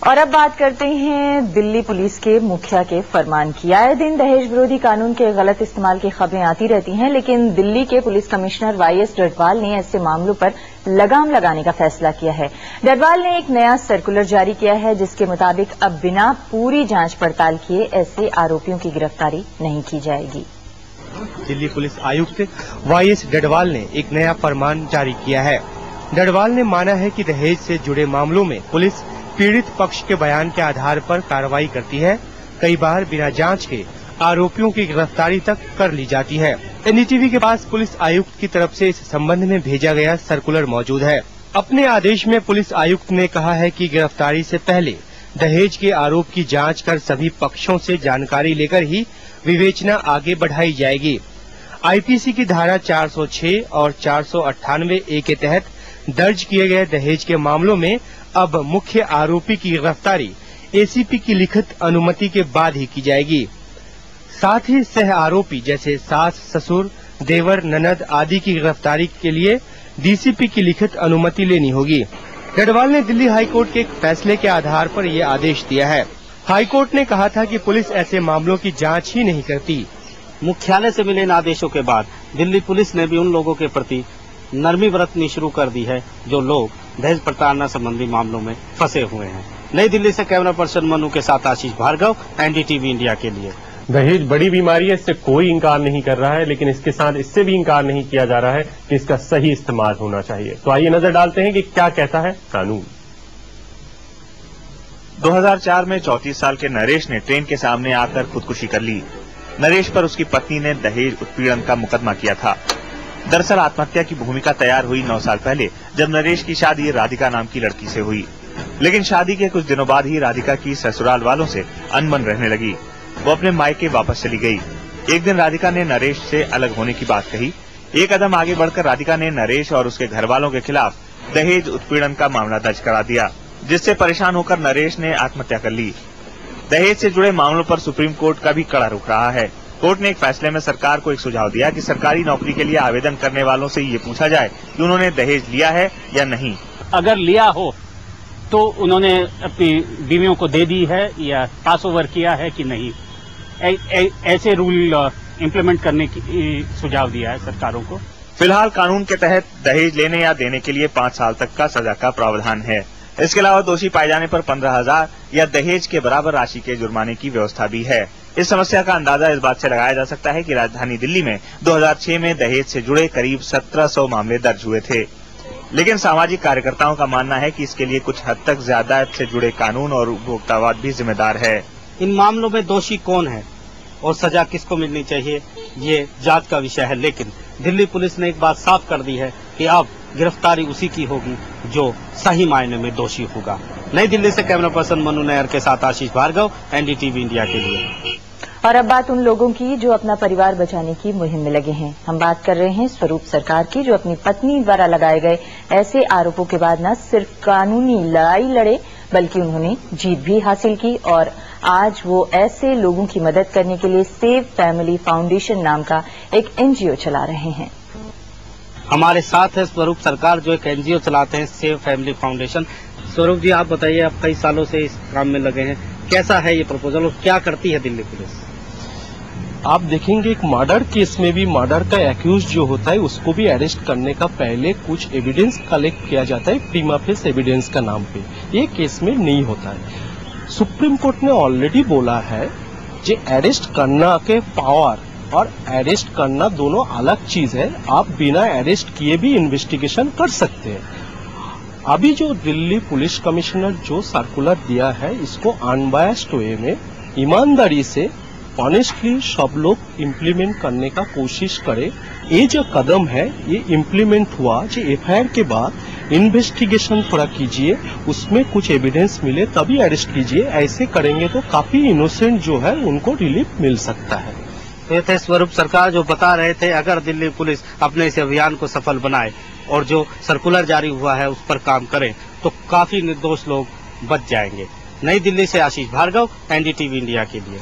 और अब बात करते हैं दिल्ली पुलिस के मुखिया के फरमान की। आए दिन दहेज विरोधी कानून के गलत इस्तेमाल की खबरें आती रहती हैं, लेकिन दिल्ली के पुलिस कमिश्नर YS डडवाल ने ऐसे मामलों पर लगाम लगाने का फैसला किया है। डडवाल ने एक नया सर्कुलर जारी किया है, जिसके मुताबिक अब बिना पूरी जांच पड़ताल किए ऐसे आरोपियों की गिरफ्तारी नहीं की जाएगी। दिल्ली पुलिस आयुक्त YS डडवाल ने एक नया फरमान जारी किया है। डडवाल ने माना है कि दहेज से जुड़े मामलों में पुलिस पीड़ित पक्ष के बयान के आधार पर कार्रवाई करती है। कई बार बिना जांच के आरोपियों की गिरफ्तारी तक कर ली जाती है। NDTV के पास पुलिस आयुक्त की तरफ से इस संबंध में भेजा गया सर्कुलर मौजूद है। अपने आदेश में पुलिस आयुक्त ने कहा है कि गिरफ्तारी से पहले दहेज के आरोप की जांच कर सभी पक्षों से जानकारी लेकर ही विवेचना आगे बढ़ाई जाएगी। IPC की धारा 406 और 498A के तहत दर्ज किए गए दहेज के मामलों में अब मुख्य आरोपी की गिरफ्तारी ACP की लिखित अनुमति के बाद ही की जाएगी। साथ ही सह आरोपी जैसे सास, ससुर, देवर, ननद आदि की गिरफ्तारी के लिए DCP की लिखित अनुमति लेनी होगी। डडवाल ने दिल्ली हाईकोर्ट के एक फैसले के आधार पर ये आदेश दिया है। हाईकोर्ट ने कहा था कि पुलिस ऐसे मामलों की जांच ही नहीं करती। मुख्यालय से मिले इन आदेशों के बाद दिल्ली पुलिस ने भी उन लोगों के प्रति नरमी बरतनी शुरू कर दी है जो लोग दहेज प्रताड़ना संबंधी मामलों में फंसे हुए हैं। नई दिल्ली से कैमरा पर्सन मनु के साथ आशीष भार्गव, NDTV इंडिया के लिए। दहेज बड़ी बीमारी है, इससे कोई इंकार नहीं कर रहा है, लेकिन इसके साथ इससे भी इंकार नहीं किया जा रहा है कि इसका सही इस्तेमाल होना चाहिए। तो आइए नजर डालते हैं कि क्या कहता है कानून। 2004 में 34 साल के नरेश ने ट्रेन के सामने आकर खुदकुशी कर ली। नरेश पर उसकी पत्नी ने दहेज उत्पीड़न का मुकदमा किया था। दरअसल आत्महत्या की भूमिका तैयार हुई 9 साल पहले, जब नरेश की शादी राधिका नाम की लड़की से हुई। लेकिन शादी के कुछ दिनों बाद ही राधिका की ससुराल वालों से अनबन रहने लगी। वो अपने मायके वापस चली गई। एक दिन राधिका ने नरेश से अलग होने की बात कही। एक कदम आगे बढ़कर राधिका ने नरेश और उसके घर वालों के खिलाफ दहेज उत्पीड़न का मामला दर्ज करा दिया, जिससे परेशान होकर नरेश ने आत्महत्या कर ली। दहेज से जुड़े मामलों पर सुप्रीम कोर्ट का भी कड़ा रुख रहा है। कोर्ट ने एक फैसले में सरकार को एक सुझाव दिया कि सरकारी नौकरी के लिए आवेदन करने वालों से ये पूछा जाए कि उन्होंने दहेज लिया है या नहीं। अगर लिया हो तो उन्होंने अपनी बीवियों को दे दी है या पास ओवर किया है कि नहीं, ऐसे रूल इम्प्लीमेंट करने की सुझाव दिया है सरकारों को। फिलहाल कानून के तहत दहेज लेने या देने के लिए 5 साल तक का सजा का प्रावधान है। इसके अलावा दोषी पाए जाने पर 15,000 या दहेज के बराबर राशि के जुर्माने की व्यवस्था भी है। इस समस्या का अंदाजा इस बात से लगाया जा सकता है कि राजधानी दिल्ली में 2006 में दहेज से जुड़े करीब 1700 मामले दर्ज हुए थे। लेकिन सामाजिक कार्यकर्ताओं का मानना है कि इसके लिए कुछ हद तक ज्यादा से जुड़े कानून और उपभोक्तावाद भी जिम्मेदार है। इन मामलों में दोषी कौन है और सजा किसको मिलनी चाहिए, ये जांच का विषय है। लेकिन दिल्ली पुलिस ने एक बात साफ कर दी है कि अब गिरफ्तारी उसी की होगी जो सही मायने में दोषी होगा। नई दिल्ली से कैमरा पर्सन मनु नायर के साथ आशीष भार्गव, NDTV इंडिया के लिए। और अब बात उन लोगों की जो अपना परिवार बचाने की मुहिम में लगे हैं। हम बात कर रहे हैं स्वरूप सरकार की, जो अपनी पत्नी द्वारा लगाए गए ऐसे आरोपों के बाद न सिर्फ कानूनी लड़ाई लड़े, बल्कि उन्होंने जीत भी हासिल की और आज वो ऐसे लोगों की मदद करने के लिए सेव फैमिली फाउंडेशन नाम का एक NGO चला रहे हैं। हमारे साथ है स्वरूप सरकार, जो एक NGO चलाते हैं, सेव फैमिली फाउंडेशन। स्वरूप जी, आप बताइए, आप कई सालों से इस काम में लगे हैं, कैसा है ये प्रपोजल और क्या करती है दिल्ली पुलिस? आप देखेंगे एक मर्डर केस में भी मर्डर का एक्यूज जो होता है उसको भी अरेस्ट करने का पहले कुछ एविडेंस कलेक्ट किया जाता है, प्रीमा फेस एविडेंस का नाम पे। ये केस में नहीं होता है। सुप्रीम कोर्ट ने ऑलरेडी बोला है कि अरेस्ट करना के पावर और अरेस्ट करना दोनों अलग चीज है। आप बिना अरेस्ट किए भी इन्वेस्टिगेशन कर सकते हैं। अभी जो दिल्ली पुलिस कमिश्नर जो सर्कुलर दिया है, इसको अनबायस्ड वे में ईमानदारी से ऑनेस्टली सब लोग इम्प्लीमेंट करने का कोशिश करे। ये जो कदम है ये इम्प्लीमेंट हुआ, जो FIR के बाद इन्वेस्टिगेशन थोड़ा कीजिए, उसमें कुछ एविडेंस मिले तभी अरेस्ट कीजिए। ऐसे करेंगे तो काफी इनोसेंट जो है उनको रिलीफ मिल सकता है। ये थे स्वरूप सरकार जो बता रहे थे, अगर दिल्ली पुलिस अपने इस अभियान को सफल बनाए और जो सर्कुलर जारी हुआ है उस पर काम करे तो काफी निर्दोष लोग बच जाएंगे। नई दिल्ली से आशीष भार्गव, NDTV इंडिया के लिए।